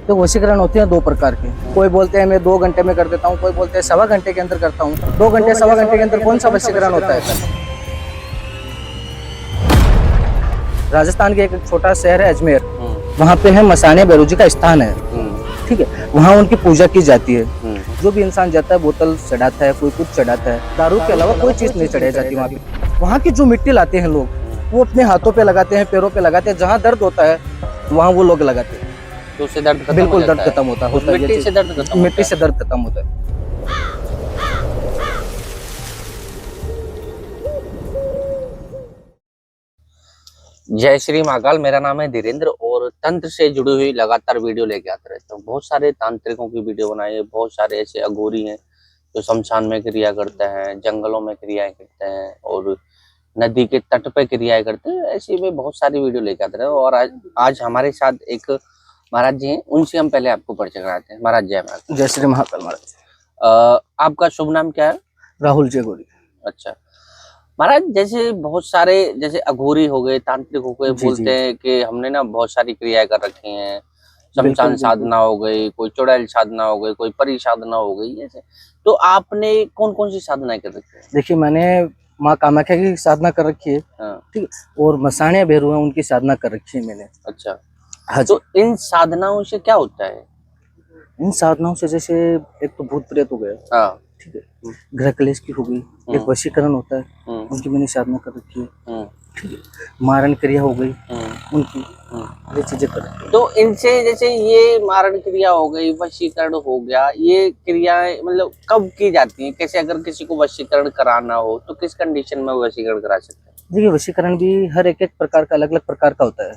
तो वशीकरण होती है दो प्रकार के। कोई बोलते हैं मैं 2 घंटे में कर देता हूँ, कोई बोलते हैं सवा घंटे के अंदर करता हूँ। 2 घंटे सवा घंटे के अंदर कौन सा वशीकरण होता है? राजस्थान के एक छोटा शहर है अजमेर, वहाँ पे है मसाने भैरव जी का स्थान है, ठीक है। वहाँ उनकी पूजा की जाती है। जो भी इंसान जाता है बोतल चढ़ाता है, कोई कुछ चढ़ाता है, दारू के अलावा कोई चीज नहीं चढ़ाई जाती वहाँ पे। वहाँ की जो मिट्टी लाते हैं लोग, वो अपने हाथों पे लगाते हैं, पैरों पे लगाते हैं, जहाँ दर्द होता है वहाँ वो लोग लगाते हैं। तो उससे दर्द खत्म बिल्कुल हो दर्द जाता खत्म होता है। मिट्टी से दर्द खत्म मिट्टी से दर्द खत्म होता है। जय श्री महाकाल। मेरा नाम है धीरेन्द्र और तंत्र से जुड़ी हुई लगातार वीडियो लेके आते रहता हूँ। बहुत सारे तांत्रिकों की वीडियो बनाई है, बहुत सारे ऐसे अघोरी हैं जो शमशान में क्रिया करते हैं, जंगलों में क्रियाएं करते हैं और नदी के तट पे क्रियाएं करते हैं। ऐसी में बहुत सारी वीडियो लेके आते रहे और आज हमारे साथ एक महाराज जी हैं, उनसे हम पहले आपको परिचय कराते हैं। महाराज जय महाकाल। जय श्री महाकाल महाराज। आपका शुभ नाम क्या है? राहुल जयगोरी। अच्छा महाराज, जैसे बहुत सारे जैसे अघोरी हो गए, तांत्रिक हो गए, बोलते हैं कि हमने ना बहुत सारी क्रियाएं कर रखी हैं। शमशान साधना हो गई, कोई चुड़ैल साधना हो गई, कोई परी साधना हो गई, ऐसे। तो आपने कौन कौन सी साधनाएं कर रखी है? देखिए, मैंने माँ कामाख्या की साधना कर रखी है, ठीक है, और मसाने भैरव है उनकी साधना कर रखी है मैंने। अच्छा, हाँ। तो इन साधनाओं से क्या होता है? इन साधनाओं से जैसे एक तो भूत प्रेत हो गया, हाँ, ठीक है, ग्रह क्लेश की हो गई, एक वशीकरण होता है, उनकी मैंने साधना कर रखी है, ठीक है, मारण क्रिया हो गई, उनकी ये चीजें कर रखी है। तो इनसे जैसे ये मारण क्रिया हो गई, वशीकरण हो गया, ये क्रियाएं मतलब कब की जाती हैं? कैसे अगर किसी को वशीकरण कराना हो तो किस कंडीशन में वशीकरण करा सकते हैं? देखिए, वशीकरण भी हर एक प्रकार का अलग अलग प्रकार का होता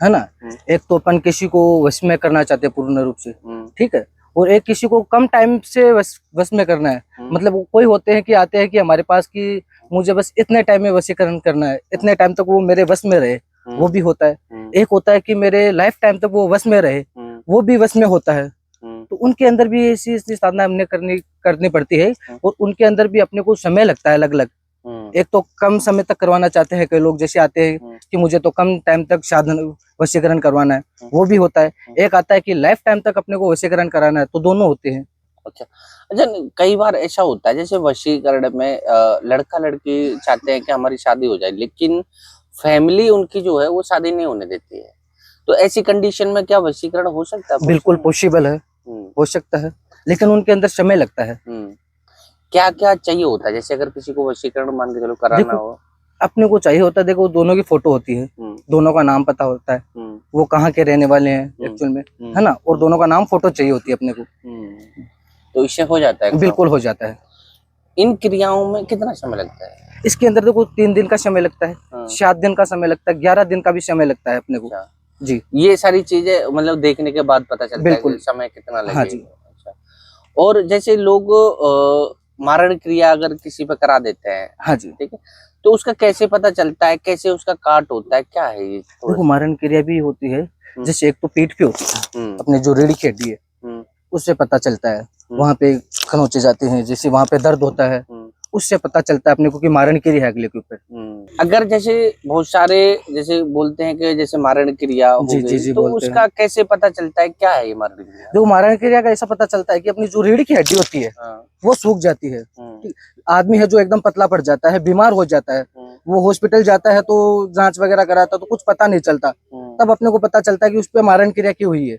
है ना। एक तो अपन किसी को वश में करना चाहते हैं पूर्ण रूप से, ठीक है, और एक किसी को कम टाइम से वश में करना है। मतलब कोई होते हैं कि आते हैं कि हमारे पास कि मुझे बस इतने टाइम में वशीकरण करना है, इतने टाइम तक वो मेरे वश में रहे, वो भी होता है। एक होता है कि मेरे लाइफ टाइम तक वो वश में रहे, वो भी वश में होता है। तो उनके अंदर भी ऐसी साधना हमने करनी पड़ती है और उनके अंदर भी अपने को समय लगता है अलग अलग। एक तो कम समय तक करवाना चाहते हैं कई लोग, जैसे आते हैं कि मुझे तो कम टाइम तक साधन वशीकरण करवाना है, वो भी होता है। एक आता है कि लाइफ टाइम तक अपने को वशीकरण कराना है, तो दोनों होते हैं। अच्छा अच्छा, कई बार ऐसा होता है जैसे वशीकरण में लड़का लड़की चाहते हैं कि हमारी शादी हो जाए, लेकिन फैमिली उनकी जो है वो शादी नहीं होने देती है। तो ऐसी कंडीशन में क्या वशीकरण हो सकता है? बिल्कुल पॉसिबल है, हो सकता है, लेकिन उनके अंदर समय लगता है। क्या क्या चाहिए होता है? जैसे अगर किसी को वशीकरण मान के चलो कराना हो, अपने को चाहिए होता है, देखो दोनों की फोटो होती है, दोनों का नाम पता होता है, वो कहाँ के रहने वाले हैं एक्चुअल में, है ना, और दोनों का नाम फोटो चाहिए होती है अपने को। तो इससे हो जाता है? बिल्कुल हो जाता है। इन क्रियाओं में कितना समय लगता है? इसके अंदर देखो 3 दिन का समय लगता है, 7 दिन का समय लगता है, 11 दिन का भी समय लगता है अपने को। जी, ये सारी चीजें मतलब देखने के बाद पता चलता है कि समय कितना लगेगा। हाँ जी। अच्छा, और जैसे लोग मारण क्रिया अगर किसी पे करा देते हैं, हाँ जी, ठीक है, तो उसका कैसे पता चलता है? कैसे उसका काट होता है? क्या है ये? देखो, मारण क्रिया भी होती है, जैसे एक तो पीठ पे होती है, अपने जो रीढ़ की हड्डी है उससे पता चलता है। वहाँ पे खरोंचे जाते हैं, जैसे वहाँ पे दर्द होता है, उससे पता चलता है अपने को कि मारण क्रिया है अगले के ऊपर। अगर जैसे बहुत सारे जैसे बोलते हैं कि जैसे मारण क्रिया हो गई, तो उसका कैसे पता चलता है? क्या है ये मारण क्रिया? जो मारण क्रिया का ऐसा पता चलता है कि अपनी जो रीढ़ की हड्डी होती है वो सूख जाती है। आदमी है जो एकदम पतला पड़ जाता है, बीमार हो जाता है, वो हॉस्पिटल जाता है तो जांच वगैरह कराता है तो कुछ पता नहीं चलता, तब अपने को पता चलता है कि उस पर मारण क्रिया की हुई है।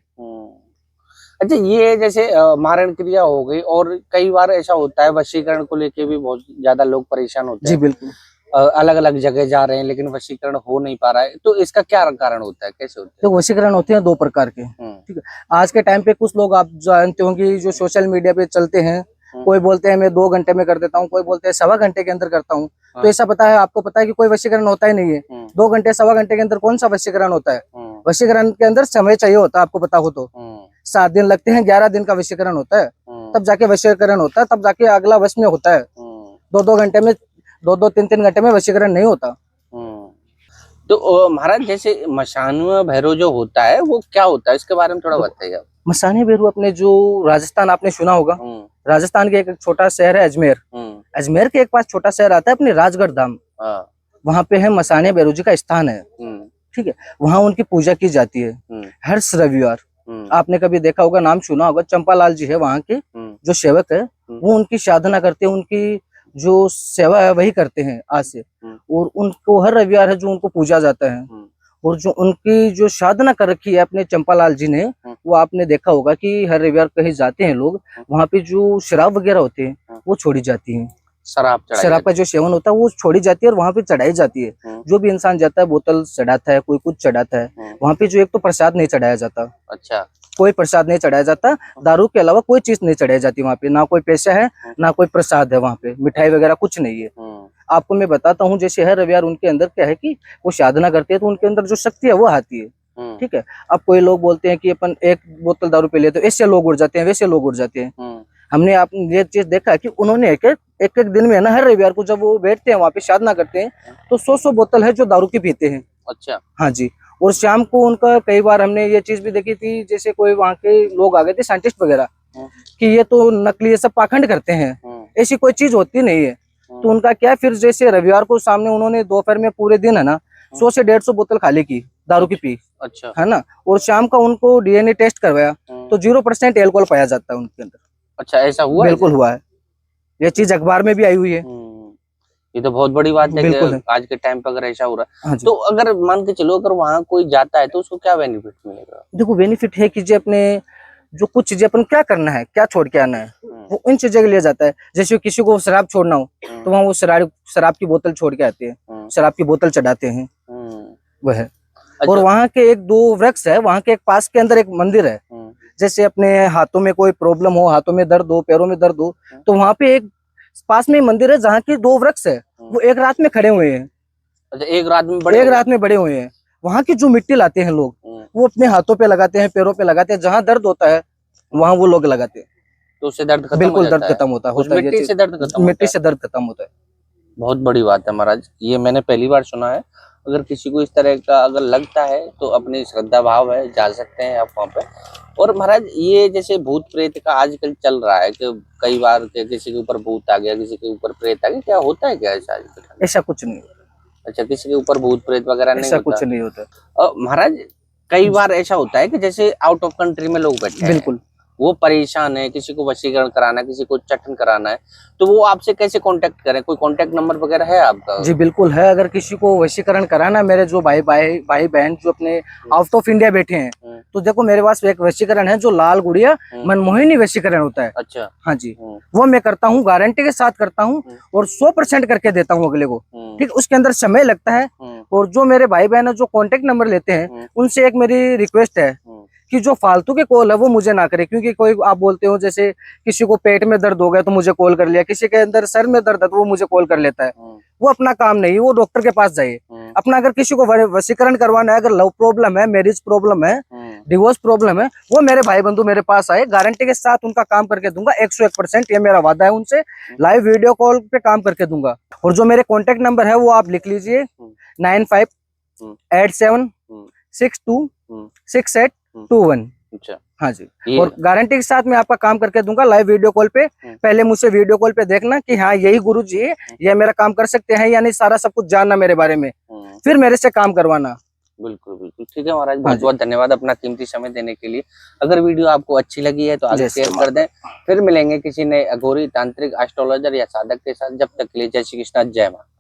अच्छा, ये जैसे मारण क्रिया हो गई, और कई बार ऐसा होता है वशीकरण को लेके भी बहुत ज्यादा लोग परेशान होते हैं। जी बिल्कुल। अलग अलग जगह जा रहे हैं लेकिन वशीकरण हो नहीं पा रहा है, तो इसका क्या कारण होता है? कैसे होता है? तो वशीकरण होते हैं 2 प्रकार के, ठीक है। आज के टाइम पे कुछ लोग आप जानते होंगे जो सोशल मीडिया पे चलते हैं, कोई बोलते हैं मैं 2 घंटे में कर देता हूँ, कोई बोलते हैं सवा घंटे के अंदर करता हूँ। तो ऐसा पता है, आपको पता है कि कोई वशीकरण होता ही नहीं है। 2 घंटे सवा घंटे के अंदर कौन सा वशीकरण होता है? वशीकरण के अंदर समय चाहिए होता है, आपको पता हो तो। 7 दिन लगते हैं, 11 दिन का वशीकरण होता है, तब जाके वशीकरण होता है, तब जाके अगला वश में होता है। 2-2 घंटे में, 2-2 3-3 घंटे में वशीकरण नहीं होता। तो महाराज, जैसे मसानवा भैरव जो होता है वो क्या होता है, इसके बारे में थोड़ा बताइए। मसाने भैरव अपने जो राजस्थान, आपने सुना होगा, राजस्थान के एक छोटा शहर है अजमेर, अजमेर के एक पास छोटा शहर आता है अपने राजगढ़ धाम, वहाँ पे है मसाने भैरव जी का स्थान है, ठीक है। वहाँ उनकी पूजा की जाती है हर रविवार, आपने कभी देखा होगा, नाम सुना होगा, चंपालाल जी है वहाँ के जो सेवक है, वो उनकी साधना करते हैं, उनकी जो सेवा है वही करते हैं आज से। और उनको हर रविवार है जो उनको पूजा जाता है। और जो उनकी जो साधना कर रखी है अपने चंपालाल जी ने, वो आपने देखा होगा कि हर रविवार कहीं जाते हैं लोग, वहाँ पे जो शराब वगैरह होते हैं वो छोड़ी जाती है। शराब का जो सेवन होता है वो छोड़ी जाती है और वहाँ पे चढ़ाई जाती है। जो भी इंसान जाता है बोतल चढ़ाता है, कोई कुछ चढ़ाता है वहाँ पे, जो एक तो प्रसाद नहीं चढ़ाया जाता। अच्छा, कोई प्रसाद नहीं चढ़ाया जाता, दारू के अलावा कोई चीज नहीं चढ़ाई जाती वहाँ पे, ना कोई पैसा है ना कोई प्रसाद है वहाँ पे, मिठाई वगैरह कुछ नहीं है। आपको मैं बताता हूँ, जैसे हर रविवार उनके अंदर क्या है कि वो साधना करते हैं तो उनके अंदर जो शक्ति है वो आती है। ठीक है। अब कोई लोग बोलते हैं कि अपन एक बोतल दारू पी लेते तो ऐसे लोग उड़ जाते हैं, वैसे लोग उड़ जाते हैं। हमने आप ये चीज देखा कि उन्होंने एक दिन में ना, हर रविवार को जब वो बैठते हैं वहाँ पे साधना करते हैं तो 100 बोतल है जो दारू की पीते हैं। अच्छा, हाँ जी। और शाम को उनका कई बार हमने ये चीज भी देखी थी, जैसे कोई वहाँ के लोग आ गए थे साइंटिस्ट वगैरह कि ये तो नकली, ये सब पाखंड करते हैं, ऐसी कोई चीज होती नहीं है। तो उनका क्या, फिर जैसे रविवार को सामने उन्होंने दोपहर में पूरे दिन है ना 100 से 150 बोतल खाली की दारू की पी। अच्छा, है ना। और शाम का उनको डीएनए टेस्ट करवाया तो 0% एल्कोहल पाया जाता है उनके अंदर। अच्छा, ऐसा हुआ? बिल्कुल हुआ है, ये चीज अखबार में भी आई हुई है। ये तो बहुत बड़ी बात है कि आज के टाइम पे अगर ऐसा हो रहा है। तो अगर मान के चलो, अगर वहाँ कोई जाता है तो उसको क्या बेनिफिट मिलेगा? देखो, बेनिफिट है कि जो अपने जो कुछ चीजें अपन क्या करना है, क्या छोड़ के आना है, वो इन चीजों के लिए जाता है। जैसे किसी को शराब छोड़ना हो तो वहाँ वो शराब की बोतल छोड़ के आते हैं, शराब की बोतल चढ़ाते हैं, वह है। और वहाँ के 1-2 वृक्ष है, वहाँ के एक पास के अंदर एक मंदिर है। जैसे अपने हाथों में कोई प्रॉब्लम हो, हाथों में दर्द हो, पैरों में दर्द हो, तो वहाँ पे एक पास में मंदिर है जहाँ की 2 वृक्ष है, वो एक रात में खड़े हुए हैं। अच्छा, एक रात में बड़े हुए हैं। वहाँ की जो मिट्टी लाते हैं लोग, वो अपने हाथों पे लगाते हैं, पैरों पे लगाते हैं, जहाँ दर्द होता है वहाँ वो लोग लगाते हैं, तो उससे दर्द खत्म बिल्कुल दर्द खत्म होता है। मिट्टी से दर्द खत्म होता है। बहुत बड़ी बात है महाराज, ये मैंने पहली बार सुना है। अगर किसी को इस तरह का अगर लगता है तो अपनी श्रद्धा भाव है, जा सकते हैं आप वहाँ पे। और महाराज, ये जैसे भूत प्रेत का आजकल चल रहा है कि कई बार किसी के ऊपर भूत आ गया, किसी के ऊपर प्रेत आ गया, क्या होता है क्या ऐसा आजकल? ऐसा कुछ नहीं। अच्छा, किसी के ऊपर भूत प्रेत वगैरह नहीं होता? कुछ नहीं होता। महाराज, कई बार ऐसा होता है कि जैसे आउट ऑफ कंट्री में लोग बैठे हैं, बिल्कुल वो परेशान है, किसी को वशीकरण कराना है, किसी को चटन कराना है, तो वो आपसे कैसे कांटेक्ट करें? कोई कांटेक्ट नंबर वगैरह है आपका? जी बिल्कुल है। अगर किसी को वशीकरण कराना, मेरे जो भाई बहन जो अपने आउट ऑफ इंडिया बैठे हैं, तो देखो मेरे पास एक वशीकरण है जो लाल गुड़िया मनमोहिनी वशीकरण होता है। अच्छा, हाँ जी, वो मैं करता हूँ, गारंटी के साथ करता हूँ और 100% करके देता हूँ अगले को। ठीक, उसके अंदर समय लगता है। और जो मेरे भाई बहन जो कॉन्टेक्ट नंबर लेते हैं, उनसे एक मेरी रिक्वेस्ट है कि जो फालतू के कॉल है वो मुझे ना करे। क्योंकि कोई आप बोलते हो, जैसे किसी को पेट में दर्द हो गया तो मुझे कॉल कर लिया, किसी के अंदर सर में दर्द है तो वो मुझे कॉल कर लेता है। वो अपना काम नहीं, वो डॉक्टर के पास जाइए अपना। अगर किसी को वशीकरण करवाना है, अगर लव प्रॉब्लम है, मैरिज प्रॉब्लम है, डिवोर्स प्रॉब्लम है, वो मेरे भाई बंधु मेरे पास आए, गारंटी के साथ उनका काम करके दूंगा 101%। ये मेरा वादा है उनसे, लाइव वीडियो कॉल पे काम करके दूंगा। और जो मेरे कॉन्टेक्ट नंबर है वो आप लिख लीजिए, 9587626821। अच्छा, हाँ जी। और गारंटी के साथ मैं आपका काम करके दूंगा लाइव वीडियो कॉल पे। पहले मुझसे वीडियो कॉल पे देखना कि हाँ यही गुरु जी है, ये मेरा काम कर सकते हैं या नहीं, सारा सब कुछ जानना मेरे बारे में, फिर मेरे से काम करवाना। बिल्कुल बिल्कुल, ठीक है महाराज, बहुत बहुत धन्यवाद अपना कीमती समय देने के लिए। अगर वीडियो आपको अच्छी लगी है तो आगे शेयर कर दें। फिर मिलेंगे किसी नए अघोरी, तांत्रिक, एस्ट्रोलॉजर या साधक के साथ। जब तक के लिए जय श्री कृष्ण, जय मां।